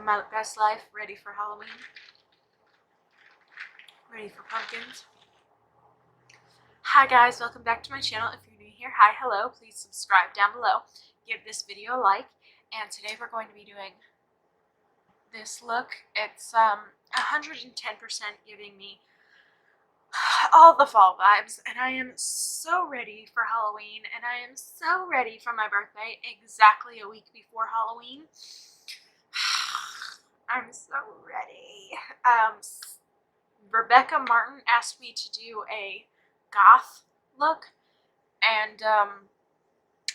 living my best life, ready for Halloween, ready for pumpkins. Hi guys, welcome back to my channel. If you're new here, hi, hello, please subscribe down below, give this video a like, and today we're going to be doing this look. It's 110% giving me all the fall vibes, and I am so ready for Halloween, and I am so ready for my birthday, exactly a week before Halloween. I'm so ready. Rebecca Martin asked me to do a goth look, and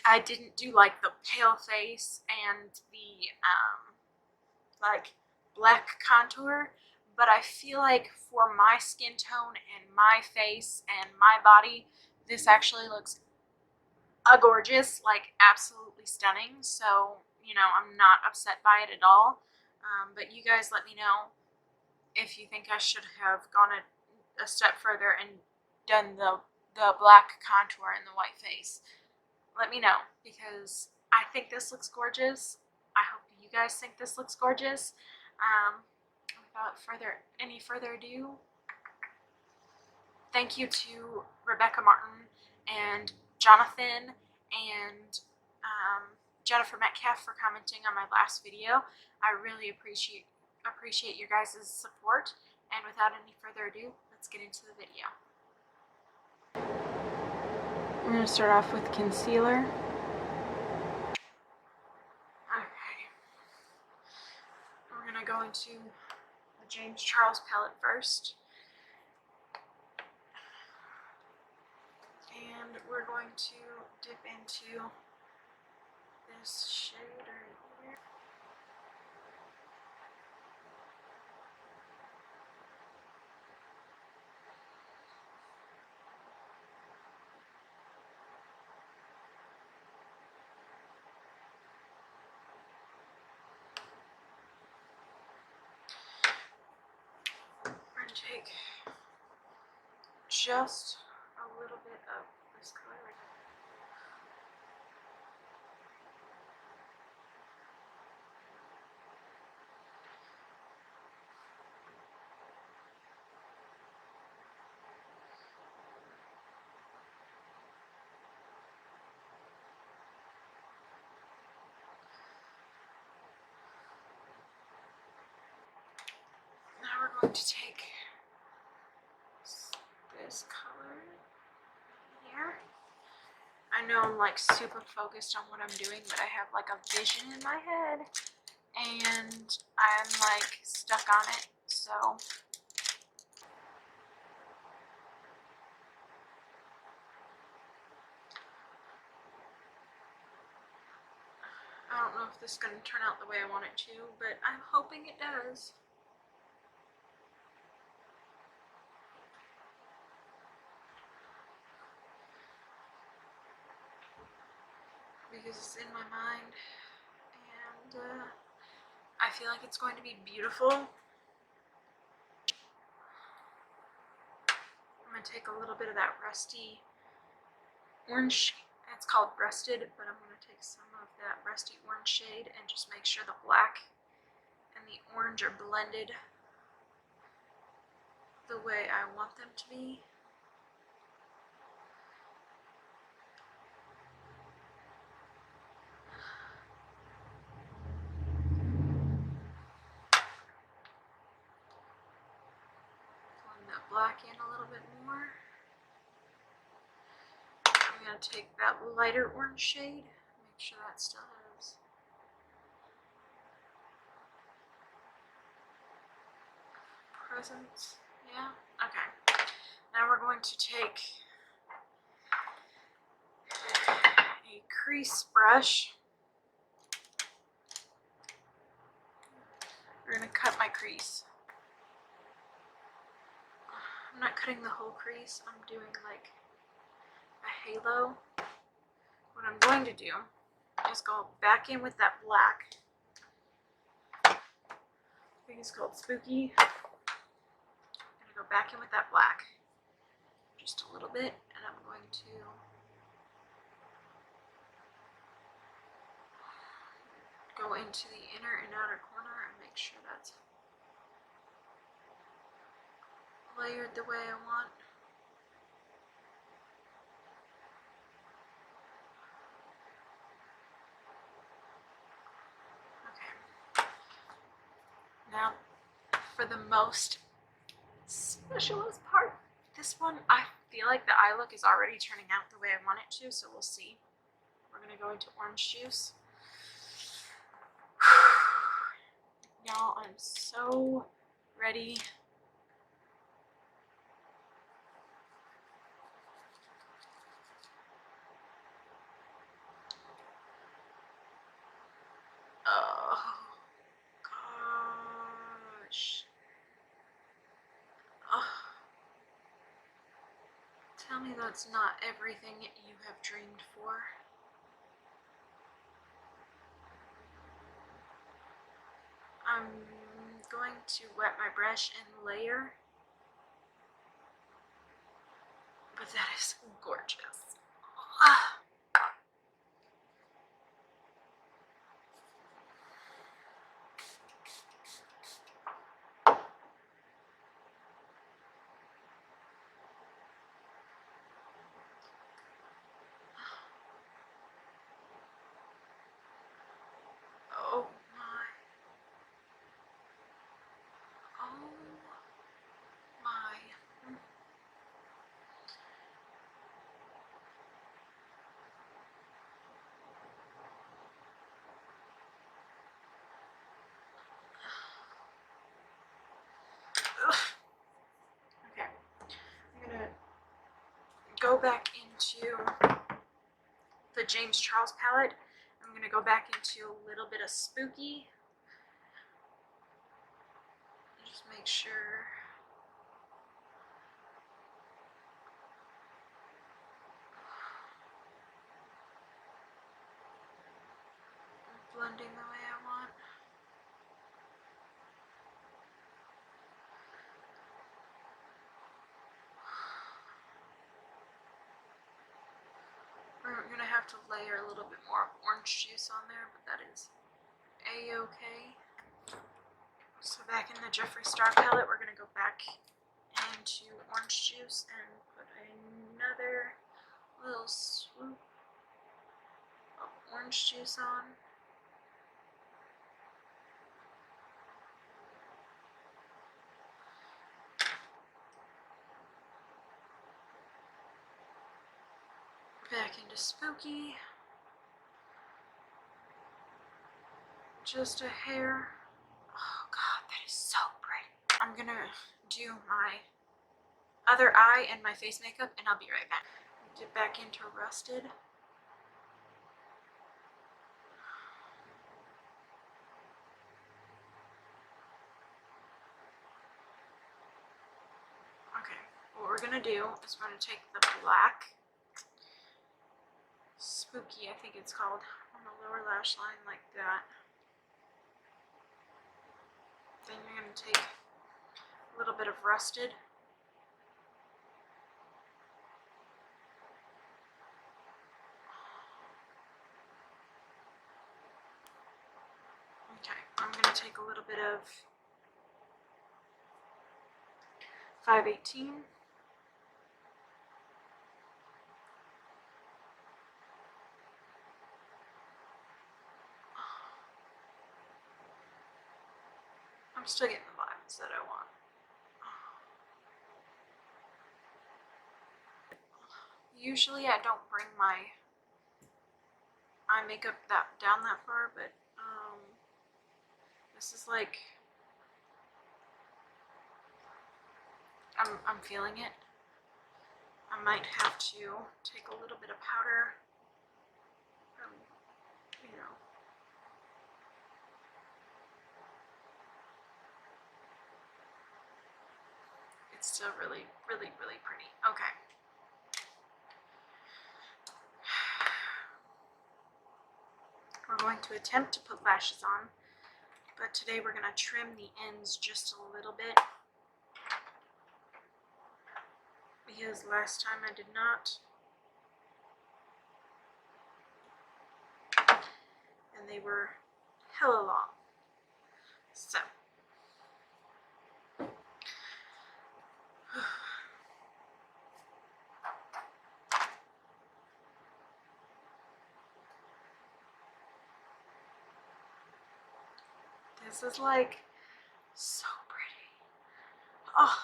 I didn't do like the pale face and the like black contour, but I feel like for my skin tone and my face and my body, this actually looks gorgeous, like absolutely stunning. So, you know, I'm not upset by it at all. But you guys let me know if you think I should have gone a step further and done the black contour and the white face. Let me know, because I think this looks gorgeous. I hope you guys think this looks gorgeous. Without any further ado, thank you to Rebecca Martin and Jonathan and Jennifer Metcalf for commenting on my last video. I really appreciate your guys' support, and without any further ado, let's get into the video. I'm going to start off with concealer. Okay. We're going to go into the James Charles palette first. And we're going to dip into this shade right here. We're going to take just a little bit of this color right here. Now we're going to take this color here. I know I'm like super focused on what I'm doing, but I have like a vision in my head and I'm like stuck on it, so I don't know if this is going to turn out the way I want it to, but I'm hoping it does. Because it's in my mind, and I feel like it's going to be beautiful. I'm going to take a little bit of that rusty orange. It's called Rusted, but I'm going to take some of that rusty orange shade and just make sure the black and the orange are blended the way I want them to be. Blend that black in a little bit more. I'm going to take that lighter orange shade, make sure that still has presence. Yeah? Okay. Now we're going to take a crease brush. We're going to cut my crease. I'm not cutting the whole crease, I'm doing like a halo. What I'm going to do is go back in with that black. I think it's called Spooky. I'm going to go back in with that black just a little bit, and I'm going to go into the inner and outer corner and make sure that's layered the way I want. Okay. Now, for the most specialist part, this one, I feel like the eye look is already turning out the way I want it to, so we'll see. We're gonna go into orange juice. Y'all, I'm so ready. Oh gosh. Oh. Tell me that's not everything you have dreamed for. I'm going to wet my brush and layer, but that is gorgeous. Ah. Oh my. Oh my. Ugh. Okay. I'm gonna go back into the James Charles palette. I'm gonna go back into a little bit of Spooky. Just make sure. I'm blending the way I want. We're gonna have to layer a little bit more of orange juice on there, but that is a-okay. So back in the Jeffree Star palette, we're gonna go back into orange juice and put another little swoop of orange juice on. Back into Spooky. Just a hair. Oh god, that is so pretty. I'm gonna do my other eye and my face makeup, and I'll be right back. Dip back into Rusted. Okay, what we're gonna do is we're gonna take the black Spooky, I think it's called, on the lower lash line like that. Then you're gonna take a little bit of Rusted. Okay, I'm gonna take a little bit of 518. I'm still getting the vibes that I want. Usually I don't bring my eye makeup down that far, but this is like, I'm feeling it. I might have to take a little bit of powder, you know. It's still really, really, really pretty. Okay. We're going to attempt to put lashes on, but today we're going to trim the ends just a little bit, because last time I did not, and they were hella long. So this is like so pretty. Oh.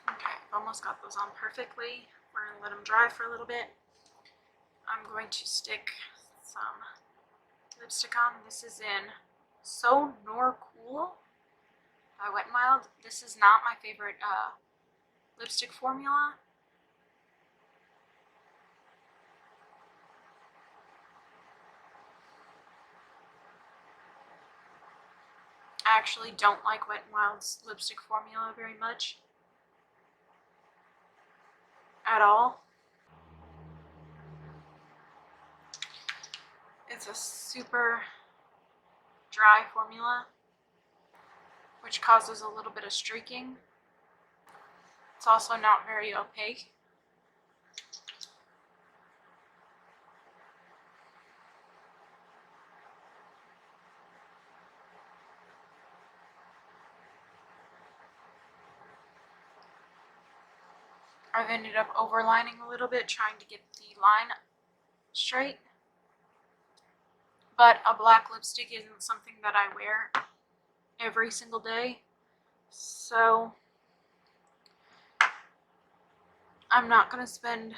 Okay, I've almost got those on perfectly. We're gonna let them dry for a little bit. I'm going to stick some lipstick on. This is in So Nor Cool by Wet n Wild. This is not my favorite lipstick formula. I actually don't like Wet n Wild's lipstick formula very much. At all. It's a super dry formula, which causes a little bit of streaking. It's also not very opaque. I've ended up overlining a little bit, trying to get the line straight. But a black lipstick isn't something that I wear every single day, so I'm not going to spend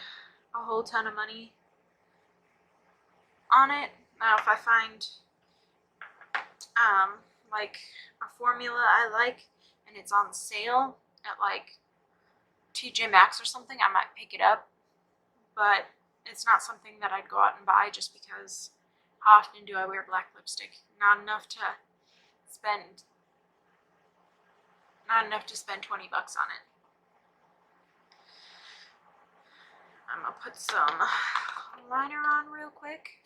a whole ton of money on it. Now, if I find like a formula I like and it's on sale at like TJ Maxx or something, I might pick it up, but it's not something that I'd go out and buy just because how often do I wear black lipstick? Not enough to spend 20 bucks on it. I'm gonna put some liner on real quick.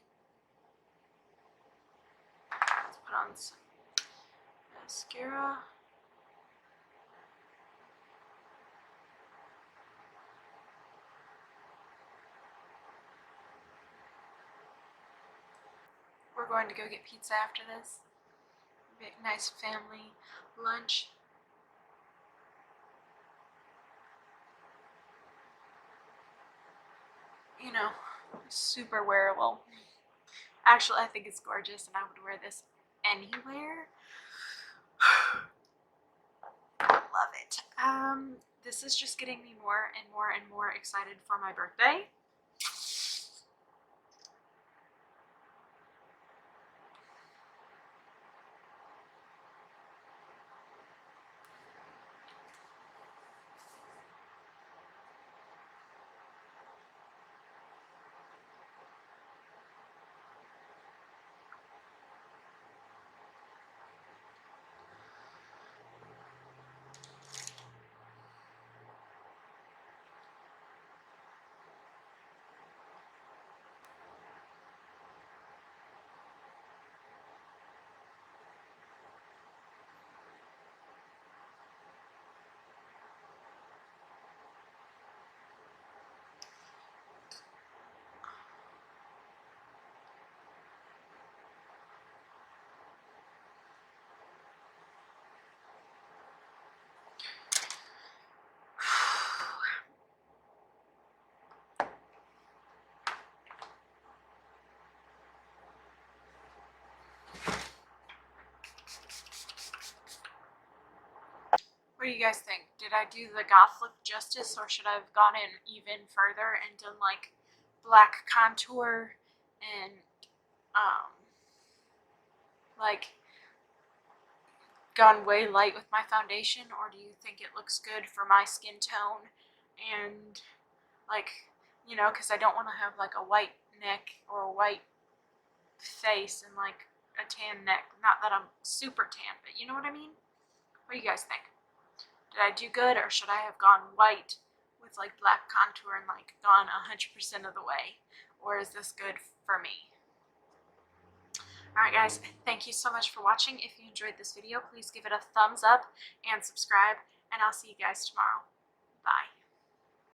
Let's put on some mascara. We're going to go get pizza after this. Big nice family lunch. You know, super wearable. Actually, I think it's gorgeous and I would wear this anywhere. Love it. This is just getting me more and more and more excited for my birthday. What do you guys think? Did I do the Goth Look justice, or should I have gone in even further and done like black contour and like gone way light with my foundation? Or do you think it looks good for my skin tone and like, because I don't want to have like a white neck or a white face and like a tan neck. Not that I'm super tan, but you know what I mean? What do you guys think? Did I do good, or should I have gone white with like black contour and like gone 100% of the way? Or is this good for me? Alright guys, thank you so much for watching. If you enjoyed this video, please give it a thumbs up and subscribe, and I'll see you guys tomorrow. Bye.